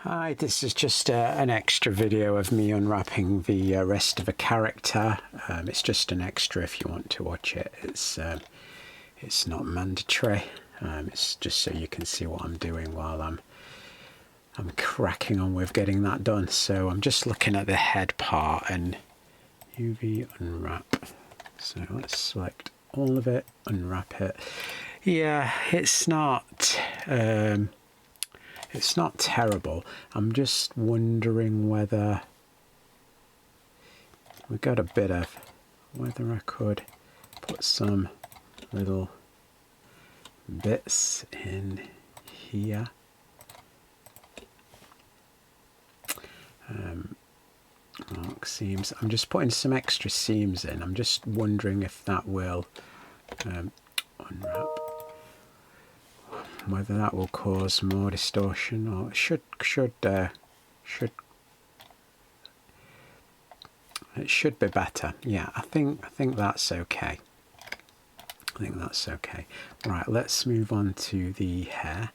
Hi, this is just an extra video of me unwrapping the rest of a character. It's just an extra if you want to watch it. It's not mandatory. It's just so you can see what I'm doing while I'm cracking on with getting that done. So I'm just looking at the head part and UV unwrap. So let's select all of it, unwrap it. Yeah, it's not terrible. I'm just wondering whether we got a bit of, whether I could put some little bits in here. Mark seams. I'm just putting some extra seams in. I'm just wondering if that will unwrap. Whether that will cause more distortion, or it should be better. Yeah, I think that's okay. I think that's okay. Right, let's move on to the hair.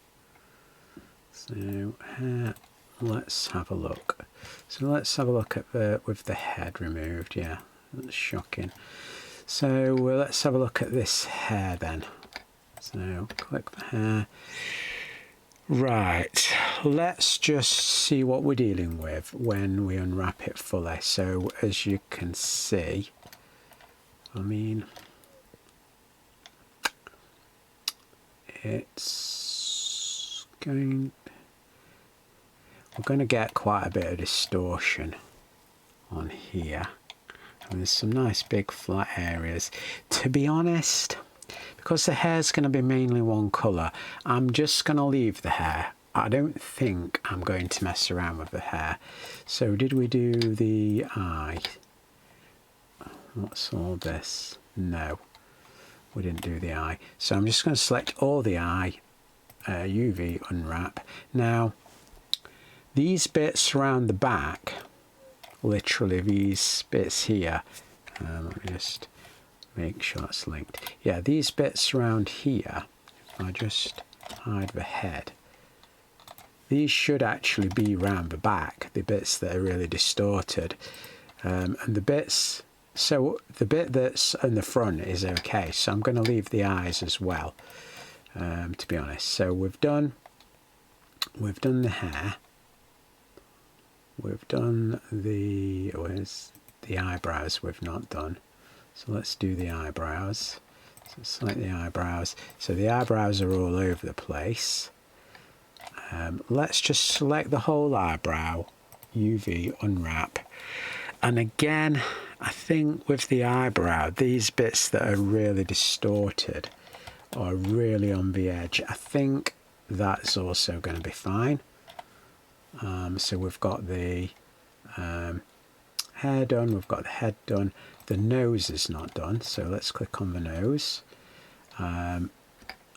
So hair, let's have a look. So let's have a look at with the head removed. Yeah, that's shocking. So let's have a look at this hair then. So click the hair. Right, let's just see what we're dealing with when we unwrap it fully. So as you can see, I mean, we're going to get quite a bit of distortion on here. And there's some nice big flat areas. To be honest, because the hair's going to be mainly one colour, I'm just going to leave the hair. I don't think I'm going to mess around with the hair. So did we do the eye? What's all this? No, we didn't do the eye. So I'm just going to select all the eye, UV unwrap. Now, these bits around the back, literally these bits here, let me just make sure that's linked. Yeah, these bits around here, if I just hide the head, these should actually be round the back, the bits that are really distorted. And the bits, so the bit that's in the front is okay, so I'm going to leave the eyes as well, to be honest. So we've done the hair, we've done the, where's the eyebrows we've not done. So let's do the eyebrows. So select the eyebrows. So the eyebrows are all over the place. Let's just select the whole eyebrow, UV unwrap. And again, I think with the eyebrow, these bits that are really distorted or really on the edge, I think that's also going to be fine. So we've got the hair done, we've got the head done. The nose is not done, so let's click on the nose. And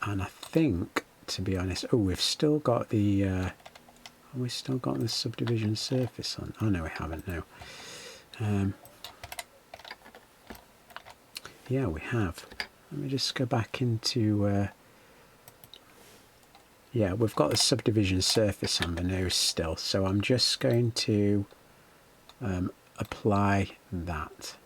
I think, to be honest, oh, we've still got the, have we still got the subdivision surface on? Oh no, we haven't, no. Yeah, we have. Let me just go back into, yeah, we've got the subdivision surface on the nose still, so I'm just going to apply that.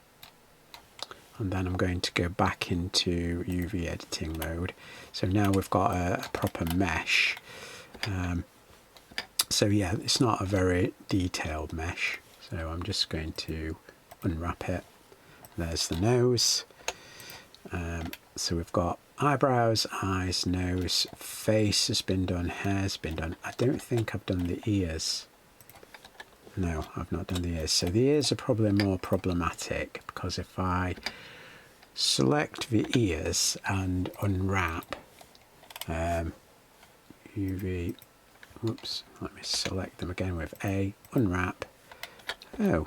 And then I'm going to go back into UV editing mode. So now we've got a proper mesh. So yeah, it's not a very detailed mesh. So I'm just going to unwrap it. There's the nose. So we've got eyebrows, eyes, nose, face has been done, hair's been done. I don't think I've done the ears. No, I've not done the ears. So the ears are probably more problematic, because if I select the ears and unwrap, UV, whoops, let me select them again with A, unwrap. Oh,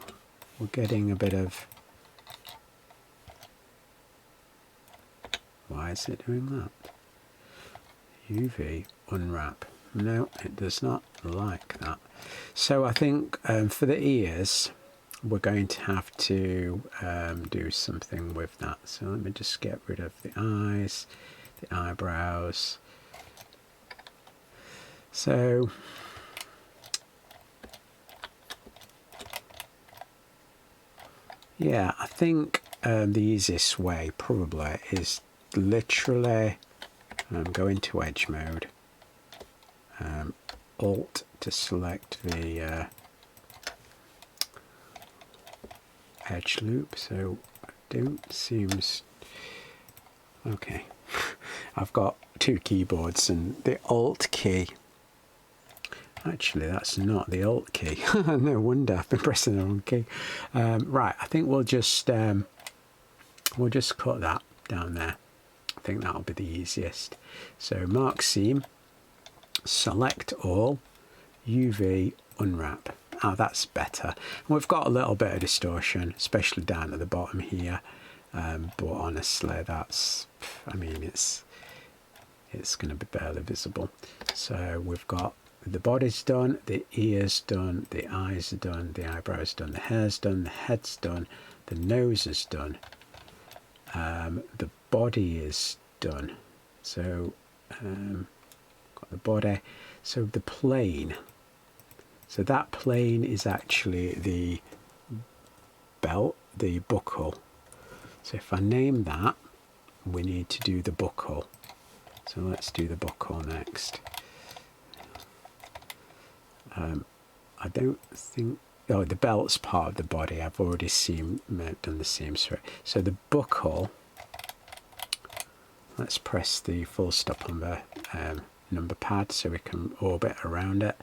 we're getting a bit of, why is it doing that? UV unwrap. No, it does not like that. So I think for the ears, we're going to have to do something with that. So let me just get rid of the eyes, the eyebrows. So Yeah, I think the easiest way probably is literally go into edge mode, Alt to select the edge loop. So I don't seems okay. I've got two keyboards and the Alt key. Actually, that's not the Alt key. No wonder I've been pressing the wrong key. Right, I think we'll just cut that down there. I think that'll be the easiest. So mark seam, select all, UV, unwrap. Oh, that's better. And we've got a little bit of distortion, especially down at the bottom here. But honestly, that's, I mean, it's going to be barely visible. So we've got the body's done, the ears done, the eyes are done, the eyebrows done, the hair's done, the head's done, the nose is done, the body is done. So got the body. So the plane. So that plane is actually the belt, the buckle. So if I name that, we need to do the buckle. So let's do the buckle next. I don't think, oh, the belt's part of the body. I've already done the same. So the buckle, let's press the full stop on the number pad so we can orbit around it.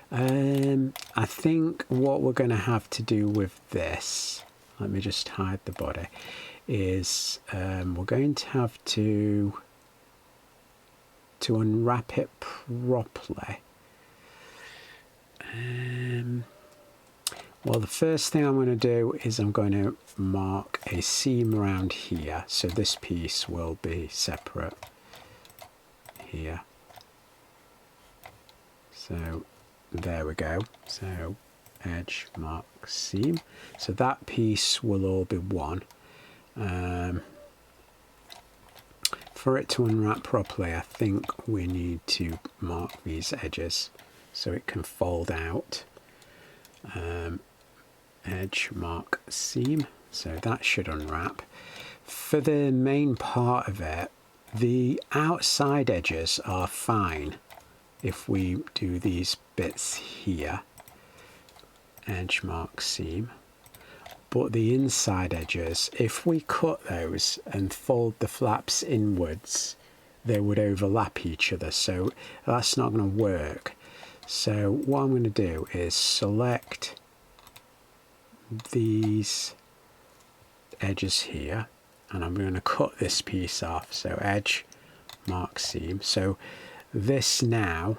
I think what we're going to have to do with this, let me just hide the body, is we're going to have to unwrap it properly. Well, the first thing I'm going to do is I'm going to mark a seam around here, so this piece will be separate here. So there we go. So edge, mark, seam. So that piece will all be one. For it to unwrap properly, I think we need to mark these edges so it can fold out. Edge, mark, seam. So that should unwrap. For the main part of it, the outside edges are fine if we do these bits here. Edge, mark, seam. But the inside edges, if we cut those and fold the flaps inwards, they would overlap each other, so that's not going to work. So what I'm going to do is select these edges here, and I'm going to cut this piece off. So edge, mark, seam. So this now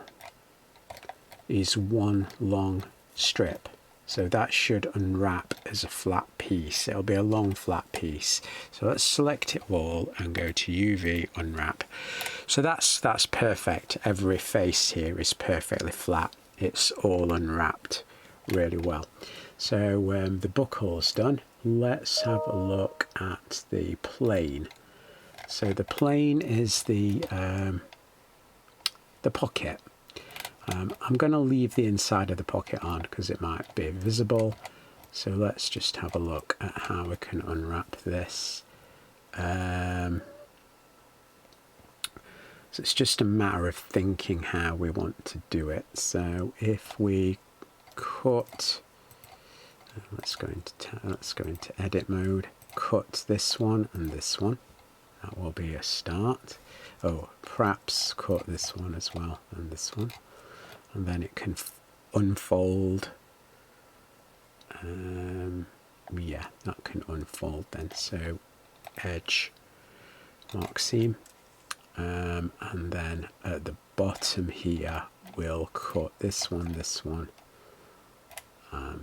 is one long strip. So that should unwrap as a flat piece. It'll be a long flat piece. So let's select it all and go to UV unwrap. So that's perfect. Every face here is perfectly flat. It's all unwrapped really well. So the buckle's done. Let's have a look at the plane. So the plane is the pocket. I'm going to leave the inside of the pocket on because it might be visible. So let's just have a look at how we can unwrap this. So it's just a matter of thinking how we want to do it. So if we cut, let's go into edit mode, cut this one and this one. That will be a start. Oh, perhaps cut this one as well and this one. And then it can unfold. Yeah, that can unfold then. So edge, mark, seam, and then at the bottom here we'll cut this one, this one,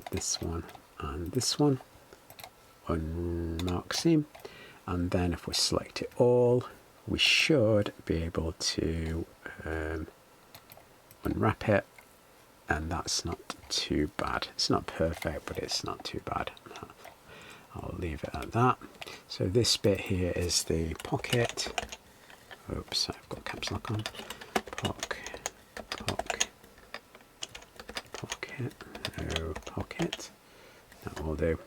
this one, and this one. Unmark seam, and then if we select it all, we should be able to unwrap it, and that's not too bad. It's not perfect, but it's not too bad. I'll leave it at that. So this bit here is the pocket. Oops, I've got caps lock on. Pocket, no pocket. That will do.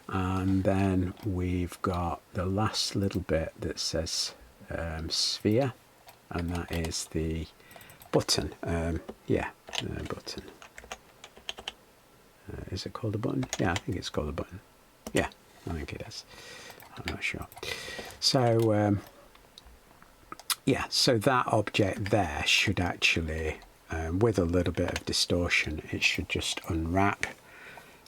And then we've got the last little bit that says sphere, and that is the button. Button. Is it called a button? Yeah, I think it's called a button. Yeah, I think it is. I'm not sure. So so that object there should actually, with a little bit of distortion, it should just unwrap.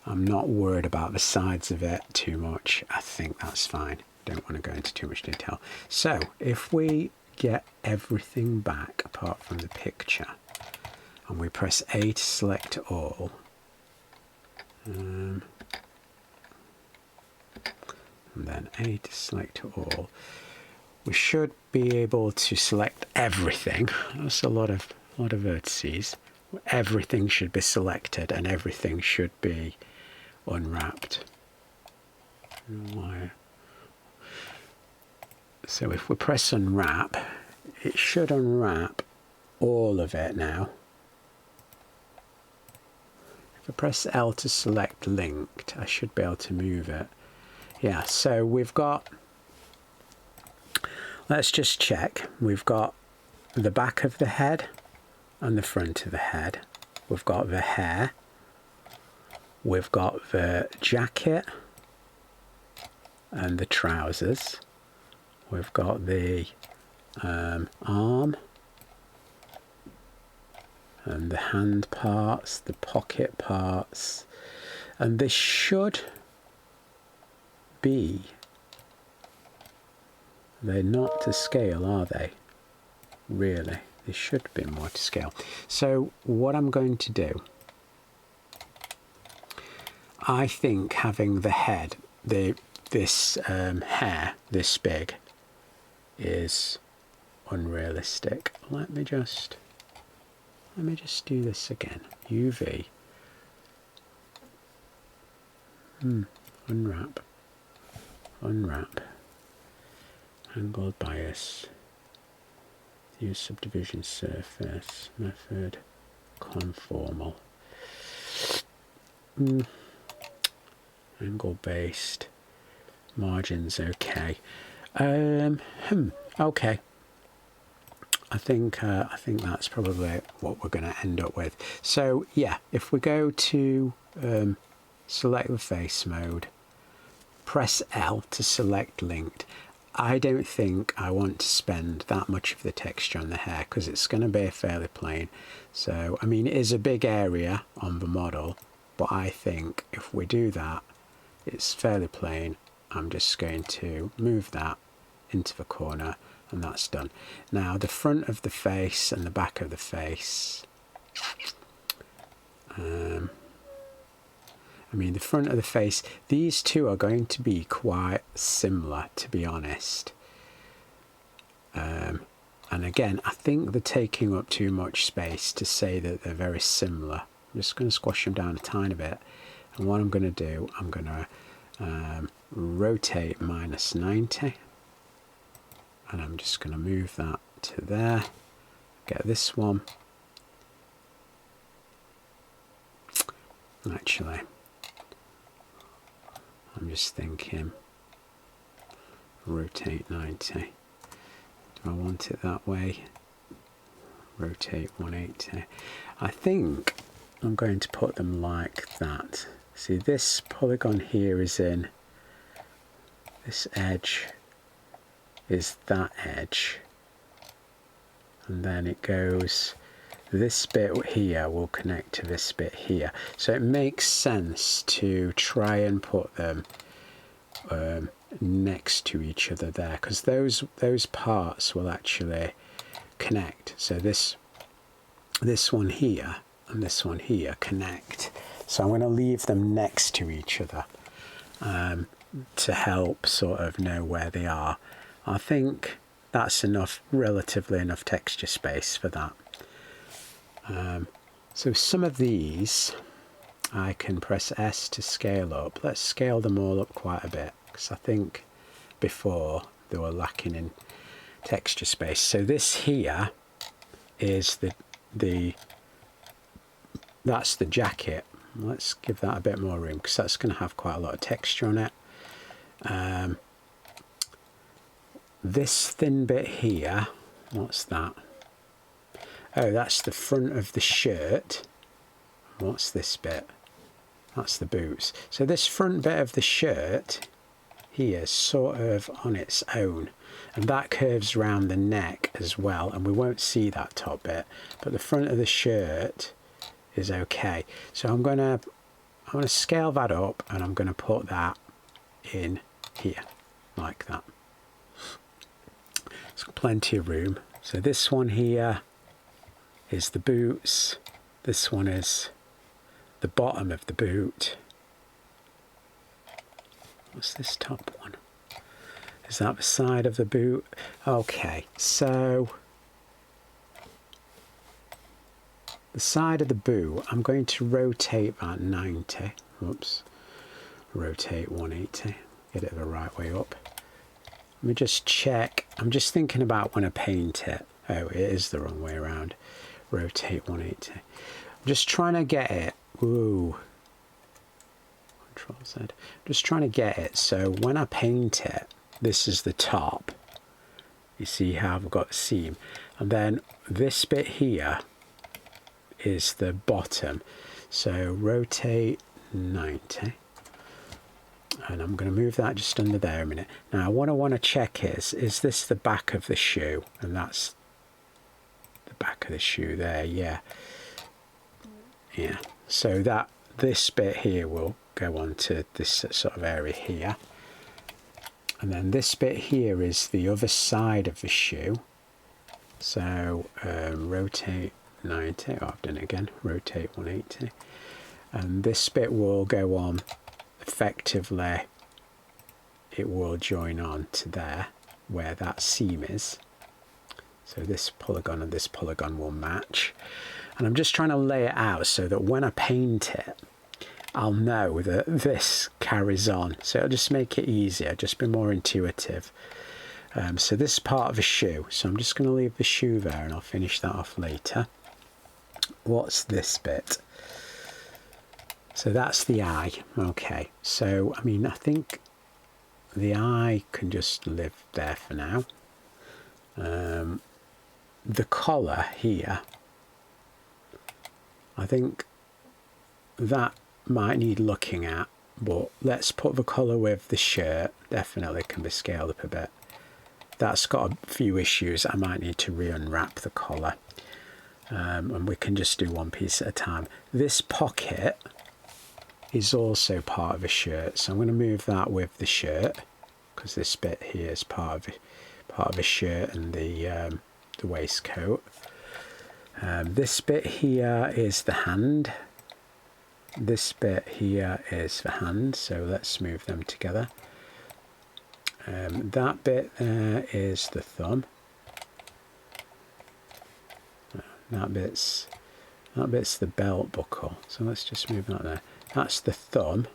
I'm not worried about the sides of it too much. I think that's fine. Don't want to go into too much detail. So if we get everything back apart from the picture, and we press A to select all, and then A to select all, we should be able to select everything. That's a lot of vertices. Everything should be selected and everything should be unwrapped. So if we press unwrap, it should unwrap all of it now. If I press L to select linked, I should be able to move it. Yeah, so we've got, let's just check. We've got the back of the head and the front of the head. We've got the hair. We've got the jacket and the trousers. We've got the arm and the hand parts, the pocket parts, and this should be, they're not to scale, are they? Really, they should be more to scale. So what I'm going to do, I think having the head, this hair this big, is unrealistic. Let me just do this again. UV. Unwrap. Angled bias. Use subdivision surface method. Conformal. Angle based. Margins okay. Okay. I think that's probably what we're going to end up with. So yeah, if we go to select the face mode, press L to select linked. I don't think I want to spend that much of the texture on the hair because it's going to be fairly plain. So I mean, it is a big area on the model, but I think if we do that, it's fairly plain. I'm just going to move that into the corner and that's done. Now the front of the face and the back of the face, I mean the front of the face, these two are going to be quite similar, to be honest. And again, I think they're taking up too much space to say that they're very similar. I'm just going to squash them down a tiny bit, and what I'm going to do, I'm going to rotate -90, and I'm just going to move that to there. Get this one. Actually, I'm just thinking rotate 90. Do I want it that way? Rotate 180. I think I'm going to put them like that. See, this polygon here is in, this edge is that edge, and then it goes, this bit here will connect to this bit here. So it makes sense to try and put them next to each other there, because those parts will actually connect. So this one here and this one here connect. So I'm going to leave them next to each other to help sort of know where they are. I think that's enough, relatively enough texture space for that. So some of these I can press S to scale up. Let's scale them all up quite a bit, because I think before they were lacking in texture space. So this here is that's the jacket. Let's give that a bit more room because that's going to have quite a lot of texture on it. This thin bit here, what's that? Oh, that's the front of the shirt. What's this bit? That's the boots. So this front bit of the shirt here is sort of on its own, and that curves around the neck as well, and we won't see that top bit, but the front of the shirt is okay. So I'm going to scale that up, and I'm going to put that in here like that. There's plenty of room. So this one here is the boots, this one is the bottom of the boot. What's this top one? Is that the side of the boot? Okay, so the side of the boot, I'm going to rotate that 90. Oops. Rotate 180. Get it the right way up. Let me just check. I'm just thinking about when I paint it. Oh, it is the wrong way around. Rotate 180. I'm just trying to get it. Ooh. Control Z. I'm just trying to get it so when I paint it, this is the top. You see how I've got a seam. And then this bit here is the bottom. So rotate 90. And I'm going to move that just under there a minute. Now what I want to check is this the back of the shoe? And that's the back of the shoe there, yeah. Yeah, so that this bit here will go on to this sort of area here. And then this bit here is the other side of the shoe. So rotate 90, oh, I've done it again, rotate 180. And this bit will go on, effectively, it will join on to there, where that seam is. So this polygon and this polygon will match. And I'm just trying to lay it out so that when I paint it, I'll know that this carries on. So it'll just make it easier, just be more intuitive. So this is part of a shoe. So I'm just going to leave the shoe there and I'll finish that off later. What's this bit? So that's the eye. Okay. So, I mean, I think the eye can just live there for now. The collar here, I think that might need looking at, but let's put the colour with the shirt. Definitely can be scaled up a bit. That's got a few issues. I might need to re-unwrap the collar, and we can just do one piece at a time. This pocket is also part of a shirt, so I'm going to move that with the shirt because this bit here is part of a shirt and the waistcoat. This bit here is the hand. This bit here is the hand, so let's move them together. That bit there is the thumb. That bit's the belt buckle, so let's just move that there. That's the thumb,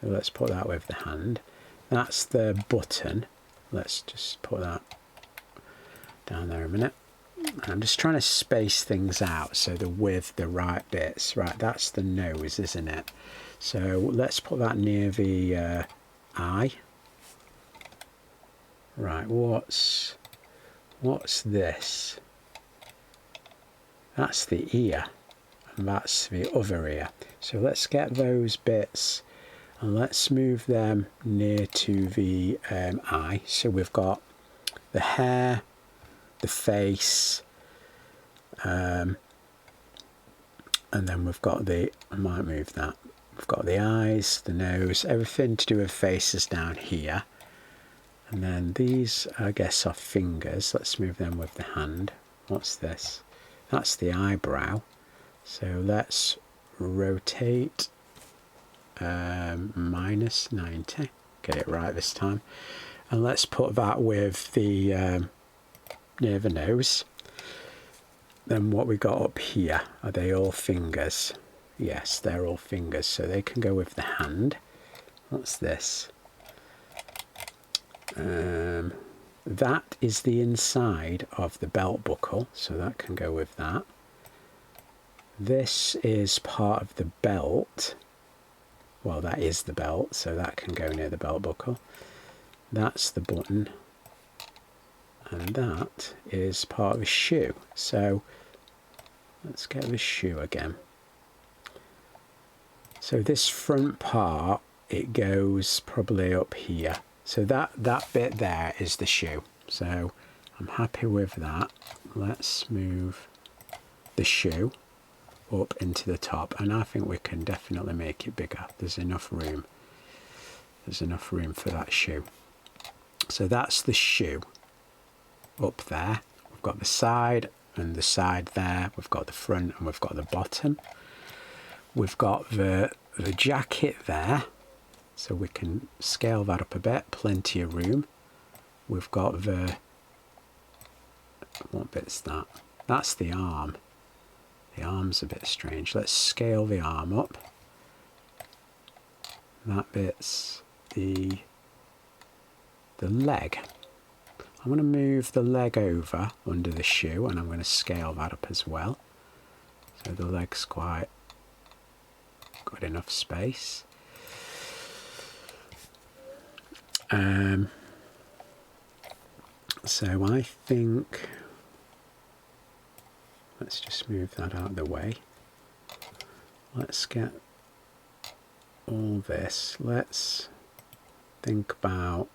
so let's put that with the hand. That's the button. Let's just put that down there a minute. I'm just trying to space things out so they're with the right bits. Right, that's the nose, isn't it? So let's put that near the eye. Right, what's this? That's the ear, and that's the other ear. So let's get those bits and let's move them near to the eye. So we've got the hair, the face, and then we've got the, I might move that, we've got the eyes, the nose, everything to do with faces down here. And then these, I guess, are fingers. Let's move them with the hand. What's this? That's the eyebrow. So let's rotate minus 90. Get it right this time. And let's put that with the near the nose. Then what we got up here, are they all fingers? Yes, they're all fingers, so they can go with the hand. What's this? That is the inside of the belt buckle, so that can go with that. This is part of the belt. Well, that is the belt, so that can go near the belt buckle. That's the button. And that is part of a shoe. So let's get the shoe again. So this front part, it goes probably up here. So that bit there is the shoe. So I'm happy with that. Let's move the shoe up into the top, and I think we can definitely make it bigger. There's enough room. There's enough room for that shoe. So that's the shoe up there. We've got the side and the side there. We've got the front and we've got the bottom. We've got the jacket there, so we can scale that up a bit. Plenty of room. We've got the, what bit's that? That's the arm. The arm's a bit strange. Let's scale the arm up. That bit's the leg. I'm going to move the leg over under the shoe, and I'm going to scale that up as well. So the leg's quite got enough space. So I think, let's just move that out of the way. Let's get all this. Let's think about,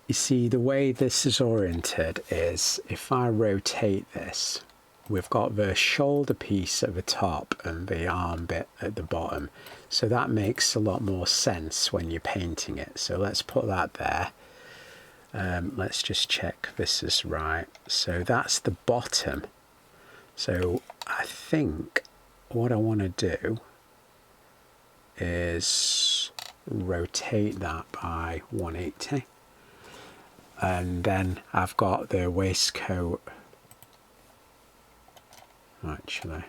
you see, the way this is oriented is, if I rotate this, we've got the shoulder piece at the top and the arm bit at the bottom. So that makes a lot more sense when you're painting it. So let's put that there. Let's just check this is right. So that's the bottom. So I think what I want to do is rotate that by 180. And then I've got the waistcoat. Actually,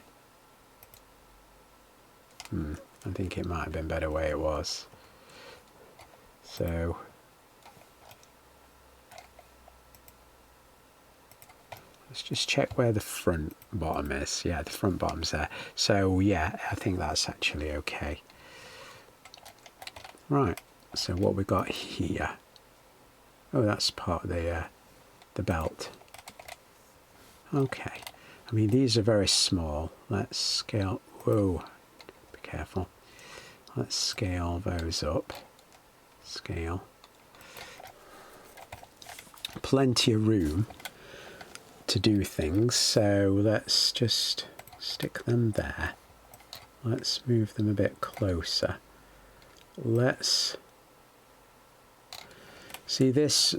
I think it might have been better way it was. So let's just check where the front bottom is. Yeah, the front bottom's there. So yeah, I think that's actually okay. Right, so what we got here. Oh, that's part of the belt. Okay. I mean, these are very small. Let's scale. Whoa, be careful. Let's scale those up. Scale. Plenty of room to do things, so let's just stick them there. Let's move them a bit closer. Let's see this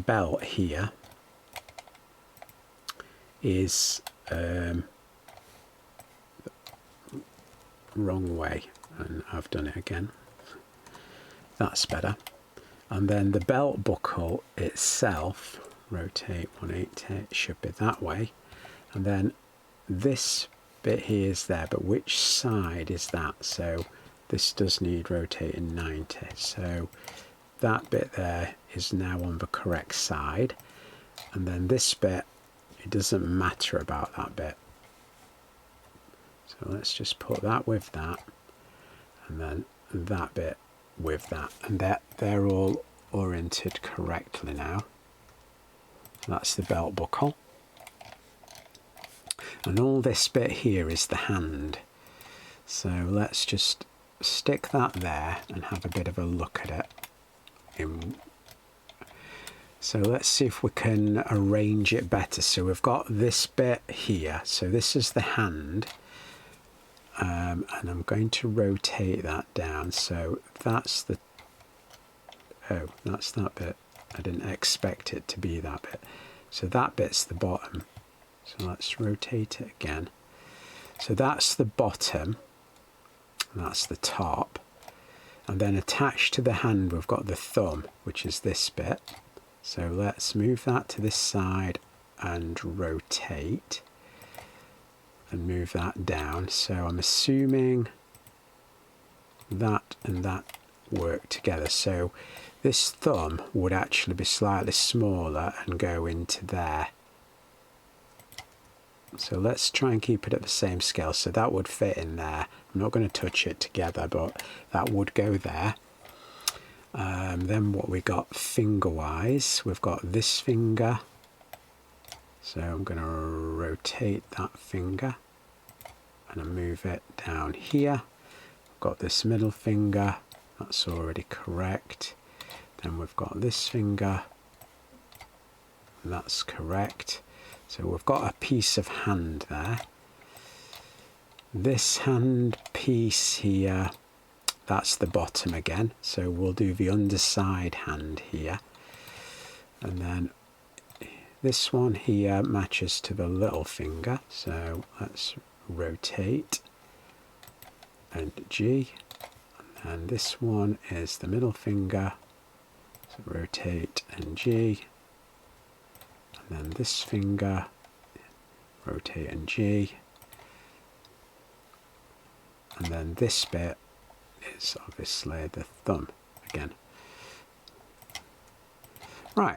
belt here is wrong way, and I've done it again. That's better. And then the belt buckle itself, rotate 180, it should be that way. And then this bit here is there, but which side is that? So this does need rotating 90. So that bit there is now on the correct side. And then this bit, it doesn't matter about that bit. So let's just put that with that, and then that bit with that, and they're all oriented correctly now. That's the belt buckle, and all this bit here is the hand. So let's just stick that there and have a bit of a look at it. So let's see if we can arrange it better. So we've got this bit here. So this is the hand. And I'm going to rotate that down. So that's the, oh, that's that bit. I didn't expect it to be that bit. So that bit's the bottom. So let's rotate it again. So that's the bottom. That's the top. And then attached to the hand, we've got the thumb, which is this bit. So let's move that to this side and rotate and move that down. So I'm assuming that and that work together. So this thumb would actually be slightly smaller and go into there. So let's try and keep it at the same scale. So that would fit in there. I'm not going to touch it together, but that would go there. Then what we got finger wise, we've got this finger. So I'm going to rotate that finger and I move it down here. I've got this middle finger, that's already correct. Then we've got this finger, that's correct. So we've got a piece of hand there. This hand piece here, that's the bottom again. So we'll do the underside hand here. And then this one here matches to the little finger. So let's rotate and G. And this one is the middle finger. So rotate and G. And then this finger, rotate and G. And then this bit is obviously the thumb again. Right,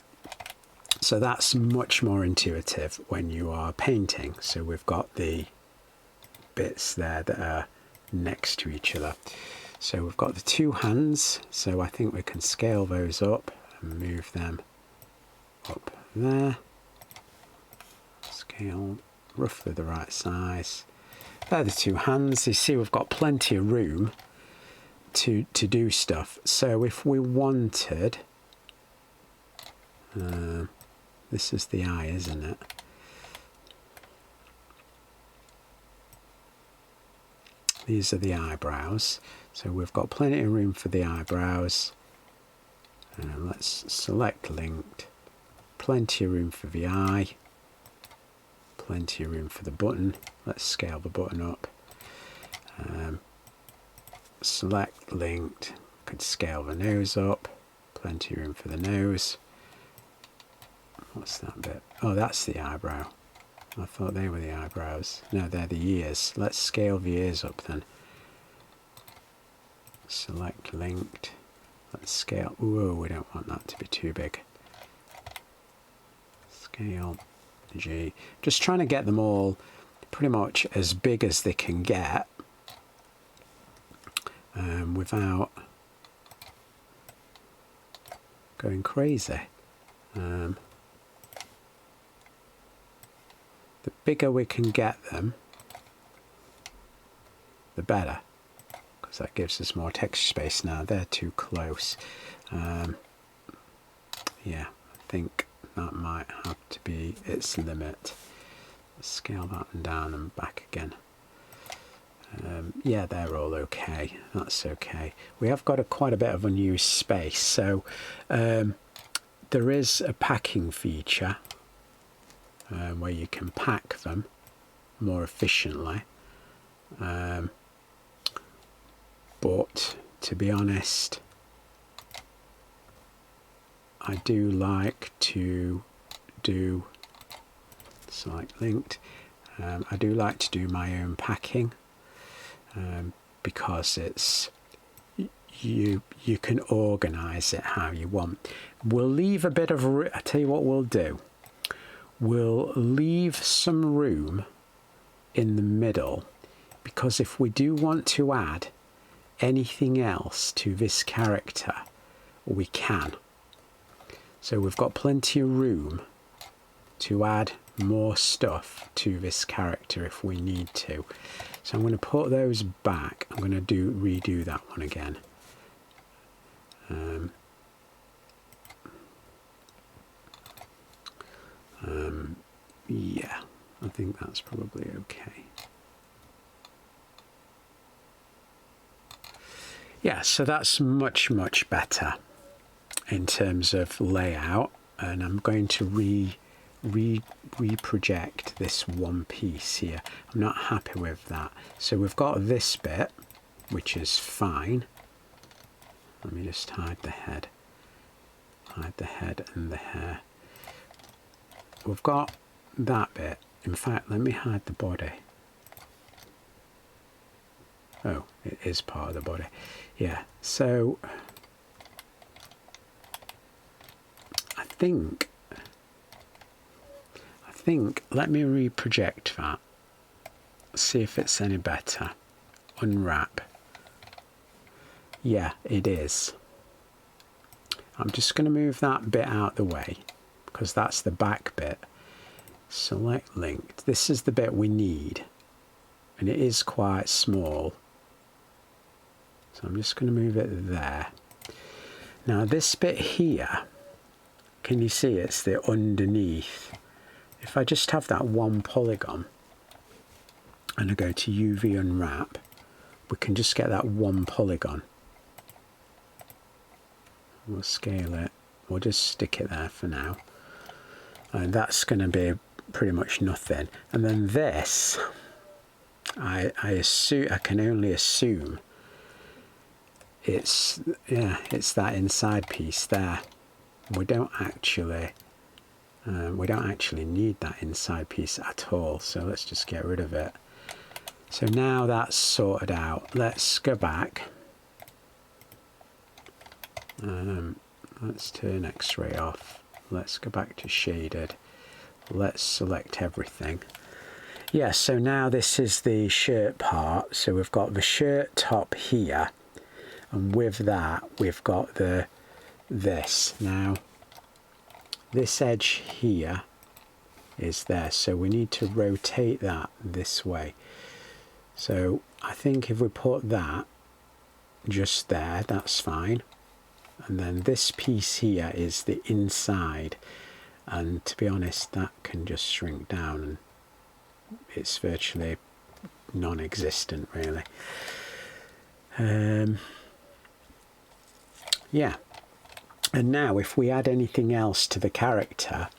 so that's much more intuitive when you are painting. So we've got the bits there that are next to each other. So we've got the two hands, so I think we can scale those up and move them up there. Scale roughly the right size. They're the two hands. You see we've got plenty of room to do stuff. So if we wanted, this is the eye, isn't it? These are the eyebrows. So we've got plenty of room for the eyebrows. Let's select linked. Plenty of room for the eye. Plenty of room for the button. Let's scale the button up. Select linked. Could scale the nose up. Plenty of room for the nose. What's that bit? Oh, that's the eyebrow. I thought they were the eyebrows. No, they're the ears. Let's scale the ears up then. Select linked. Let's scale. Whoa, we don't want that to be too big. Scale G. Just trying to get them all pretty much as big as they can get without going crazy. The bigger we can get them, the better, because that gives us more texture space. Now they're too close. Yeah, I think that might have to be its limit. Let's scale that one down and back again. Yeah, they're all okay. That's okay. We have got quite a bit of unused space, so there is a packing feature where you can pack them more efficiently. But to be honest, I do like to do, select linked, I do like to do my own packing because it's, you can organise it how you want. We'll leave a bit of, I tell you what we'll do, we'll leave some room in the middle, because if we do want to add anything else to this character, we can. So we've got plenty of room to add more stuff to this character if we need to. So I'm going to put those back. I'm going to redo that one again. Yeah, I think that's probably okay. Yeah, so that's much better in terms of layout, and I'm going to reproject this one piece here. I'm not happy with that. So we've got this bit, which is fine. Let me just hide the head and the hair. We've got that bit. In fact, let me hide the body. Oh, it is part of the body. Yeah, so I think think, let me reproject that, see if it's any better. Unwrap. Yeah, it is. I'm just going to move that bit out the way because that's the back bit. Select linked. This is the bit we need, and it is quite small. So I'm just going to move it there. Now this bit here, can you see it's the underneath? If I just have that one polygon and I go to UV Unwrap, we can just get that one polygon. We'll scale it. We'll just stick it there for now. And that's going to be pretty much nothing. And then this, I can only assume it's that inside piece there. We don't actually need that inside piece at all. So let's just get rid of it. So now that's sorted out. Let's go back. Let's turn X-ray off. Let's go back to shaded. Let's select everything. Yeah, so now this is the shirt part. So we've got the shirt top here, and with that we've got this. Now this edge here is there, so we need to rotate that this way. So I think if we put that just there, that's fine. And then this piece here is the inside, and to be honest, that can just shrink down and it's virtually non-existent really. Yeah, and now if we add anything else to the character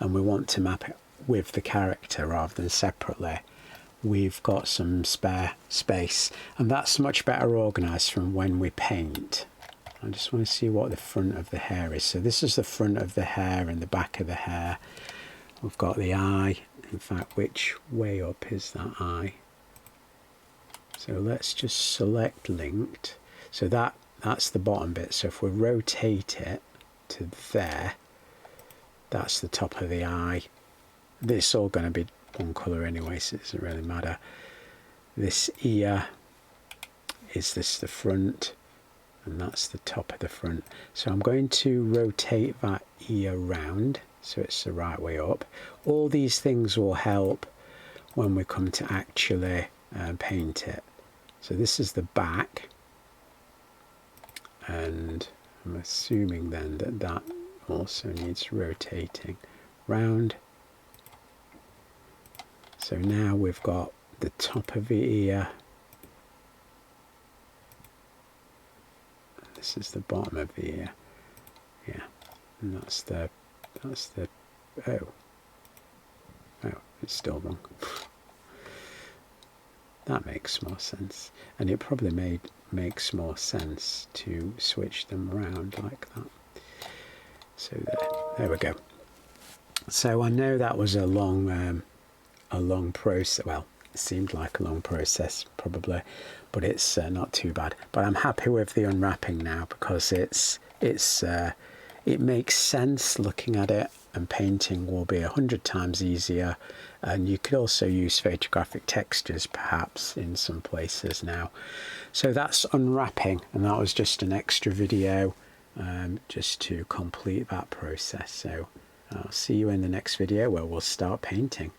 and we want to map it with the character rather than separately, we've got some spare space, and that's much better organized from when we paint. I just want to see what the front of the hair is. So this is the front of the hair and the back of the hair. We've got the eye. In fact, which way up is that eye? So let's just select linked. So that's the bottom bit. So if we rotate it to there, that's the top of the eye. This is all going to be one colour anyway, so it doesn't really matter. This ear, is this the front? And that's the top of the front. So I'm going to rotate that ear round so it's the right way up. All these things will help when we come to actually paint it. So this is the back, and I'm assuming then that that also needs rotating round. So now we've got the top of the ear. This is the bottom of the ear. Yeah, and that's the oh, it's still wrong. That makes more sense, and it probably makes more sense to switch them around like that. So there we go. So I know that was a long process. Well, it seemed like a long process probably, but it's not too bad. But I'm happy with the unwrapping now because it makes sense looking at it, and painting will be 100 times easier. And you could also use photographic textures perhaps in some places now. So that's unwrapping, and that was just an extra video just to complete that process. So I'll see you in the next video where we'll start painting.